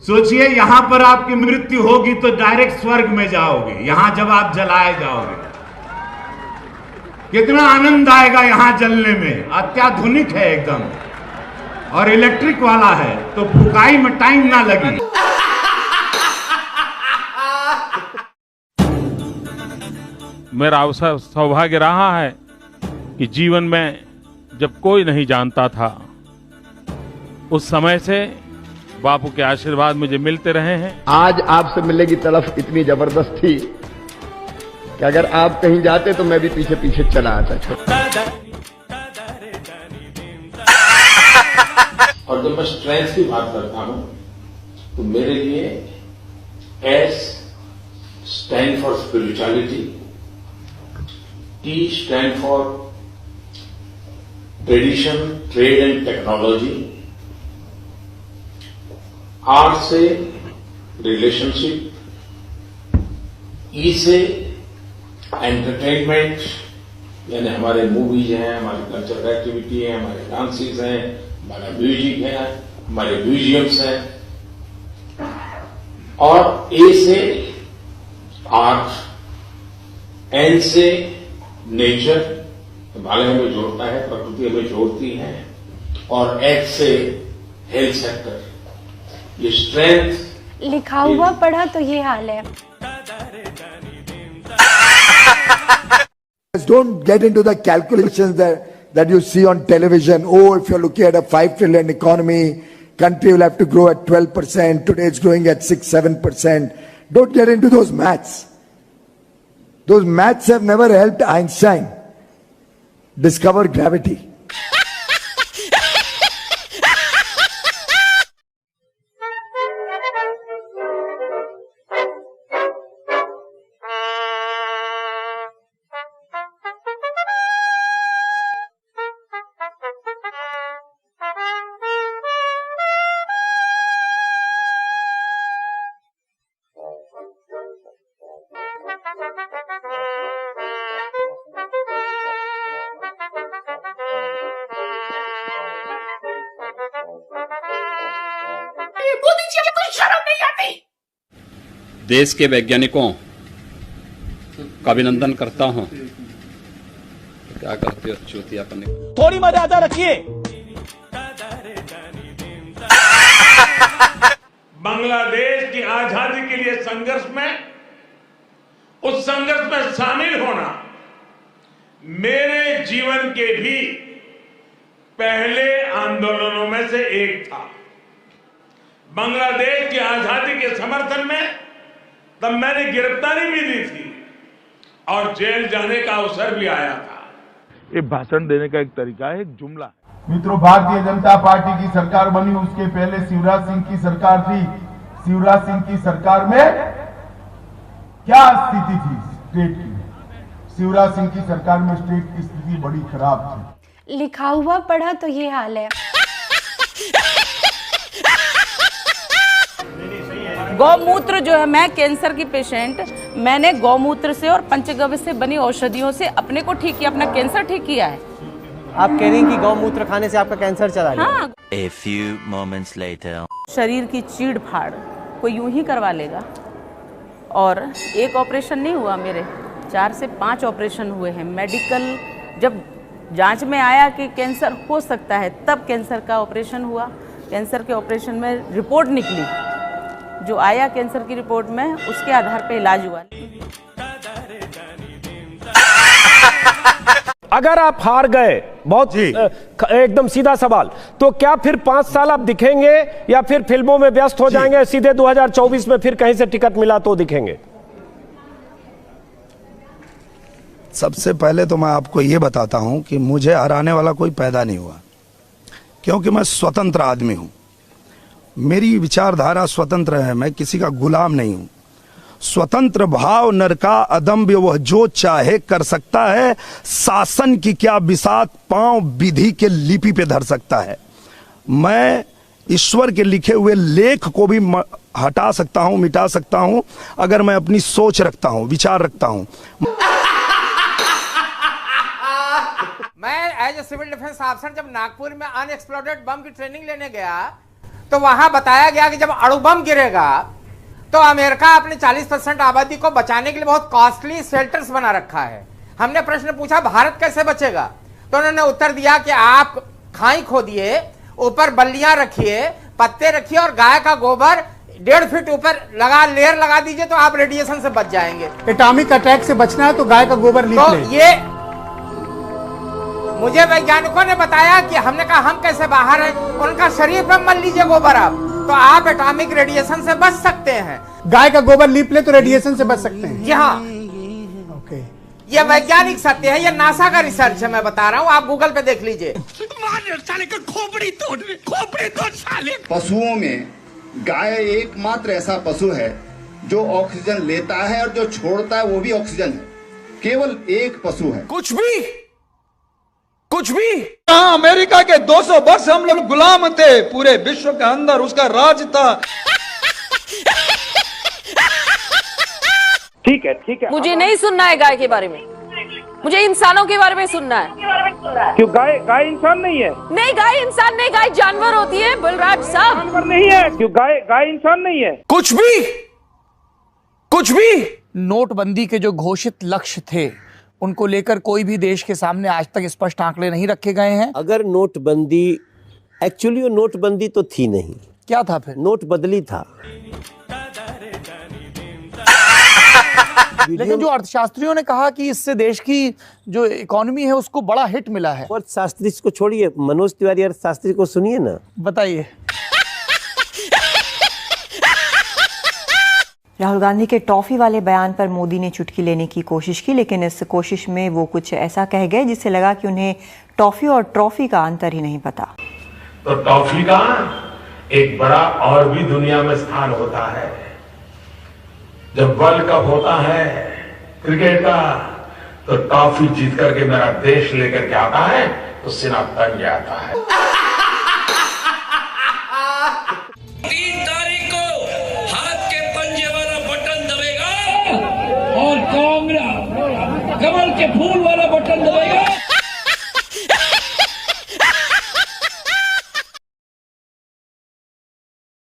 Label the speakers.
Speaker 1: सोचिए, यहां पर आपकी मृत्यु होगी तो डायरेक्ट स्वर्ग में जाओगे। यहां जब आप जलाए जाओगे, कितना आनंद आएगा यहां जलने में। अत्याधुनिक है एकदम, और इलेक्ट्रिक वाला है, तो फुकाई में टाइम ना लगी।
Speaker 2: मेरा अवसर सौभाग्य रहा है कि जीवन में जब कोई नहीं जानता था, उस समय से बापू के आशीर्वाद मुझे मिलते रहे हैं।
Speaker 3: आज आपसे मिलने की तड़फ इतनी जबरदस्त थी कि अगर आप कहीं जाते तो मैं भी पीछे पीछे चला आता।
Speaker 4: और जब मैं स्ट्रेंथ की बात करता हूं तो मेरे लिए S stand for spirituality, T stand for tradition, trade and technology, R से रिलेशनशिप, ई से एंटरटेनमेंट, यानी हमारे मूवीज हैं, हमारी कल्चरल एक्टिविटी है, हमारे डांसेस हैं, हमारा म्यूजिक है, हमारे म्यूजियम्स हैं, और ए से आर्ट, एन से नेचर, हिमालय हमें जोड़ता है, प्रकृति हमें जोड़ती है, और एच से हेल्थ सेक्टर। ये स्ट्रेंथ
Speaker 5: लिखा हुआ पढ़ा तो ये हाल है।
Speaker 6: Don't get into the calculations that you see on television. Oh, if you're looking at a 5 trillion economy, country will have to grow at 12%. Today it's growing at 6-7%. Don't get into those maths. Those maths have never helped Einstein discover gravity.
Speaker 7: देश के वैज्ञानिकों का अभिनंदन करता हूं। क्या करते हो चूतियापन?
Speaker 8: थोड़ी मर्यादा रखिए।
Speaker 1: बांग्लादेश की आजादी के लिए संघर्ष में, उस संघर्ष में शामिल होना मेरे जीवन के भी पहले आंदोलनों में से एक था। बांग्लादेश की आजादी के समर्थन में तब मैंने गिरफ्तारी भी दी थी और जेल जाने का अवसर भी आया था।
Speaker 2: ये भाषण देने का एक तरीका है, एक जुमला है।
Speaker 9: मित्रों, भारतीय जनता पार्टी की सरकार बनी, उसके पहले शिवराज सिंह की सरकार थी। शिवराज सिंह की सरकार में क्या स्थिति थी स्टेट की? शिवराज सिंह की सरकार में स्टेट की स्थिति बड़ी खराब थी।
Speaker 5: लिखा हुआ पढ़ा तो ये हाल है।
Speaker 10: गौमूत्र जो है, मैं कैंसर की पेशेंट, मैंने गौमूत्र से और पंचगव्य से बनी औषधियों से अपने को ठीक किया, अपना कैंसर ठीक किया है।
Speaker 8: आप कह रही हैं कि गौमूत्र खाने से आपका कैंसर चला गया?
Speaker 10: हाँ।
Speaker 11: A few moments later.
Speaker 10: शरीर की चीड़ फाड़ कोई यूं ही करवा लेगा। और एक ऑपरेशन नहीं हुआ मेरे, 4 से 5 ऑपरेशन हुए हैं। मेडिकल जब जांच में आया कि कैंसर हो सकता है, तब कैंसर का ऑपरेशन हुआ। कैंसर के ऑपरेशन में रिपोर्ट निकली, जो आया कैंसर की रिपोर्ट में, उसके आधार पे इलाज हुआ।
Speaker 8: अगर आप हार गए, बहुत एकदम सीधा सवाल, तो क्या फिर 5 साल आप दिखेंगे या फिर फिल्मों में व्यस्त हो जाएंगे? सीधे 2024 में फिर कहीं से टिकट मिला तो दिखेंगे?
Speaker 6: सबसे पहले तो मैं आपको ये बताता हूं कि मुझे हराने वाला कोई पैदा नहीं हुआ, क्योंकि मैं स्वतंत्र आदमी हूं। मेरी विचारधारा स्वतंत्र है, मैं किसी का गुलाम नहीं हूं। स्वतंत्र भाव नर का अदम्य, वह जो चाहे कर सकता है। शासन की क्या बिसात, पांव विधि के लिपि पे धर सकता है। मैं ईश्वर के लिखे हुए लेख को भी हटा सकता हूं, मिटा सकता हूं, अगर मैं अपनी सोच रखता हूं, विचार रखता हूं।
Speaker 12: मैं as a civil defence officer जब नागपुर में अनएक्सप्लोडेड बम की ट्रेनिंग लेने गया, तो वहां बताया गया कि जब अणु बम गिरेगा तो अमेरिका अपने 40% आबादी को बचाने के लिए बहुत कॉस्टली शेल्टर्स बना रखा है। हमने प्रश्न पूछा भारत कैसे बचेगा, तो उन्होंने उत्तर दिया कि आप खाई खोदिए, ऊपर बल्लियां रखिए, पत्ते रखिए और गाय का गोबर 1.5 फीट ऊपर लेयर लगा दीजिए तो आप रेडिएशन से बच जाएंगे।
Speaker 13: एटॉमिक अटैक से बचना है तो गाय का गोबर लीप
Speaker 12: तो
Speaker 13: ले।
Speaker 12: ये मुझे वैज्ञानिकों ने बताया कि हमने कहा हम कैसे बाहर हैं, उनका शरीर पर मल लीजिए गोबर आप, तो आप एटॉमिक रेडिएशन से बच सकते हैं।
Speaker 13: गाय का गोबर लीप ले तो रेडिएशन से बच सकते हैं।
Speaker 12: जी हाँ,
Speaker 13: ओके,
Speaker 12: ये वैज्ञानिक सत्य है, ये नासा का रिसर्च है, मैं बता रहा हूँ, आप गूगल पे देख लीजिए।
Speaker 14: पशुओं में गाय एकमात्र ऐसा पशु है जो ऑक्सीजन लेता है और जो छोड़ता है वो भी ऑक्सीजन है। केवल एक पशु है।
Speaker 15: कुछ भी अमेरिका के 200 वर्ष हम लोग गुलाम थे, पूरे विश्व के अंदर उसका राज था।
Speaker 16: ठीक है। मुझे नहीं सुनना है गाय के बारे में, मुझे इंसानों के बारे में सुनना है।
Speaker 17: क्यों गाय इंसान नहीं है?
Speaker 16: नहीं, गाय इंसान नहीं, गाय जानवर होती है बलराज साहब।
Speaker 17: जानवर नहीं है। क्यों गाय इंसान नहीं है?
Speaker 15: कुछ भी
Speaker 18: नोटबंदी के जो घोषित लक्ष्य थे उनको लेकर कोई भी देश के सामने आज तक स्पष्ट आंकड़े नहीं रखे गए हैं।
Speaker 19: अगर नोटबंदी, एक्चुअली वो नोटबंदी तो थी नहीं।
Speaker 18: क्या था फिर?
Speaker 19: नोट बदली था।
Speaker 18: लेकिन जो अर्थशास्त्रियों ने कहा कि इससे देश की जो इकोनॉमी है उसको बड़ा हिट मिला है।
Speaker 19: अर्थशास्त्री को छोड़िए, मनोज तिवारी अर्थशास्त्री को सुनिए ना।
Speaker 18: बताइए।
Speaker 20: राहुल गांधी के टॉफी वाले बयान पर मोदी ने चुटकी लेने की कोशिश की, लेकिन इस कोशिश में वो कुछ ऐसा कह गए जिससे लगा कि उन्हें टॉफी और ट्रॉफी का अंतर ही नहीं पता।
Speaker 21: तो टॉफी का एक बड़ा और भी दुनिया में स्थान होता है। जब वर्ल्ड कप होता है क्रिकेट का, तो ट्रॉफी जीत करके मेरा देश लेकर के आता है तो सीना तन जाता है।
Speaker 22: 3 तारीख को हाथ के पंजे वाला बटन दबेगा और कांग्रेस कमल के फूल वाला बटन दबेगा।